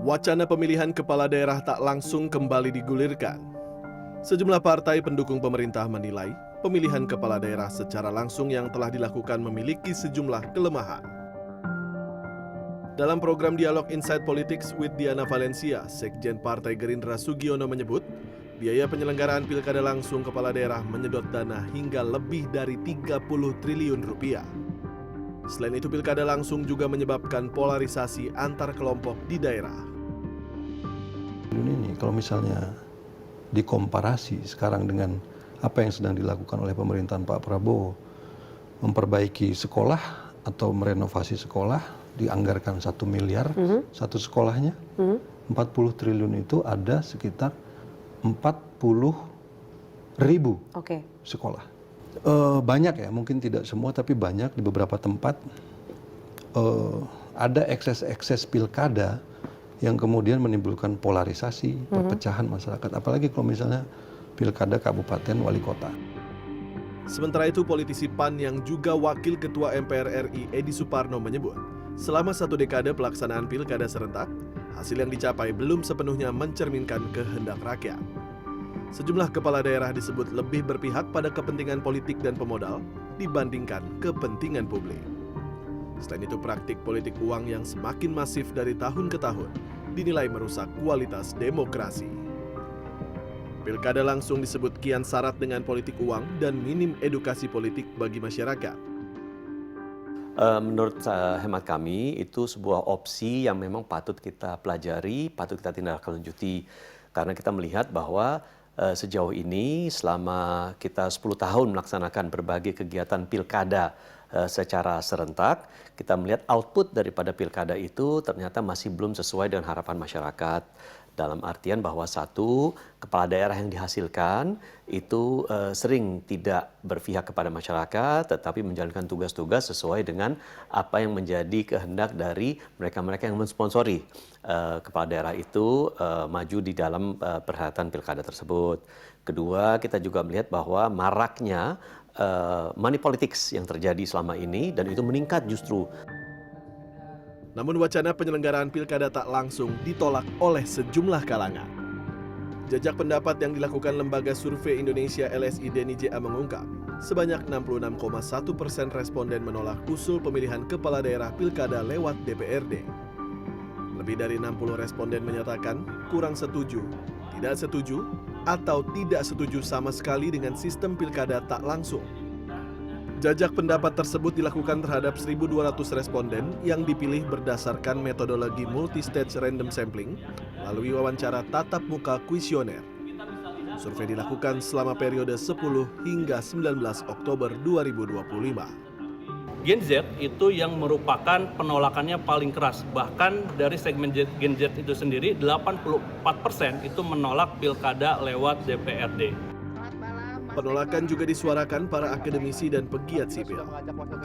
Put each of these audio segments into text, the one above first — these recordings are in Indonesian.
Wacana pemilihan kepala daerah tak langsung kembali digulirkan. Sejumlah partai pendukung pemerintah menilai pemilihan kepala daerah secara langsung yang telah dilakukan memiliki sejumlah kelemahan. Dalam program Dialog Insight Politics with Diana Valencia, Sekjen Partai Gerindra Sugiono menyebut, biaya penyelenggaraan pilkada langsung kepala daerah menyedot dana hingga lebih dari 30 triliun rupiah. Selain itu, pilkada langsung juga menyebabkan polarisasi antar kelompok di daerah. Ini kalau misalnya dikomparasi sekarang dengan apa yang sedang dilakukan oleh pemerintahan Pak Prabowo, memperbaiki sekolah atau merenovasi sekolah, dianggarkan 1 miliar satu sekolahnya, 40 triliun itu ada sekitar 40.000 sekolah. Banyak ya, mungkin tidak semua tapi banyak di beberapa tempat ada ekses-ekses pilkada yang kemudian menimbulkan polarisasi, perpecahan masyarakat. Apalagi kalau misalnya pilkada kabupaten wali kota. Sementara itu, politisi PAN yang juga Wakil Ketua MPR RI Edi Suparno menyebut, selama 1 dekade pelaksanaan pilkada serentak, hasil yang dicapai belum sepenuhnya mencerminkan kehendak rakyat. Sejumlah kepala daerah disebut lebih berpihak pada kepentingan politik dan pemodal dibandingkan kepentingan publik. Selain itu, praktik politik uang yang semakin masif dari tahun ke tahun dinilai merusak kualitas demokrasi. Pilkada langsung disebut kian syarat dengan politik uang dan minim edukasi politik bagi masyarakat. Menurut hemat kami, itu sebuah opsi yang memang patut kita pelajari, patut kita tindak lanjuti. Karena kita melihat bahwa sejauh ini selama kita 10 tahun melaksanakan berbagai kegiatan pilkada secara serentak, kita melihat output daripada pilkada itu ternyata masih belum sesuai dengan harapan masyarakat. Dalam artian bahwa satu, kepala daerah yang dihasilkan itu sering tidak berpihak kepada masyarakat, tetapi menjalankan tugas-tugas sesuai dengan apa yang menjadi kehendak dari mereka-mereka yang mensponsori kepala daerah itu maju di dalam perhelatan pilkada tersebut. Kedua, kita juga melihat bahwa maraknya money politics yang terjadi selama ini dan itu meningkat justru. Namun wacana penyelenggaraan pilkada tak langsung ditolak oleh sejumlah kalangan. Jajak pendapat yang dilakukan Lembaga Survei Indonesia LSI Denny JA mengungkap, sebanyak 66,1% responden menolak usul pemilihan kepala daerah pilkada lewat DPRD. Lebih dari 60 responden menyatakan kurang setuju, tidak setuju, atau tidak setuju sama sekali dengan sistem pilkada tak langsung. Jajak pendapat tersebut dilakukan terhadap 1.200 responden yang dipilih berdasarkan metodologi multi-stage random sampling melalui wawancara tatap muka kuesioner. Survei dilakukan selama periode 10 hingga 19 Oktober 2025. Gen Z itu yang merupakan penolakannya paling keras. Bahkan dari segmen Gen Z itu sendiri, 84% itu menolak pilkada lewat DPRD. Penolakan juga disuarakan para akademisi dan pegiat sipil.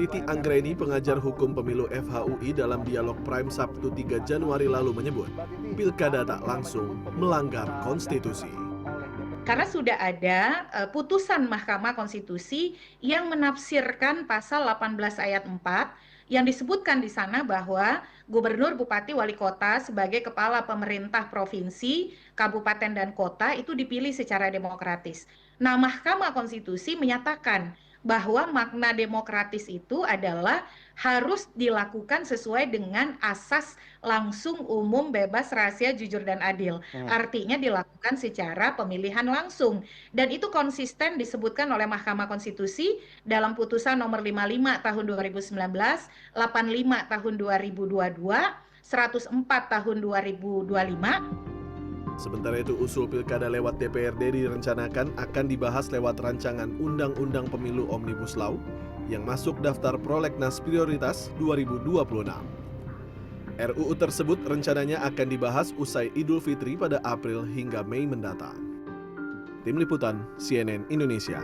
Titi Anggreni, pengajar hukum pemilu FHUI dalam dialog Prime Sabtu 3 Januari lalu menyebut, pilkada tak langsung melanggar konstitusi. Karena sudah ada putusan Mahkamah Konstitusi yang menafsirkan pasal 18 ayat 4 yang disebutkan di sana bahwa gubernur, bupati, wali kota sebagai kepala pemerintah provinsi, kabupaten, dan kota itu dipilih secara demokratis. Nah, Mahkamah Konstitusi menyatakan bahwa makna demokratis itu adalah harus dilakukan sesuai dengan asas langsung, umum, bebas, rahasia, jujur, dan adil. Artinya dilakukan secara pemilihan langsung. Dan itu konsisten disebutkan oleh Mahkamah Konstitusi dalam putusan nomor 55 tahun 2019, 85 tahun 2022, 104 tahun 2025. Sementara itu, usul pilkada lewat DPRD direncanakan akan dibahas lewat rancangan Undang-Undang Pemilu Omnibus Law yang masuk daftar prolegnas prioritas 2026. RUU tersebut rencananya akan dibahas usai Idul Fitri pada April hingga Mei mendatang. Tim Liputan CNN Indonesia.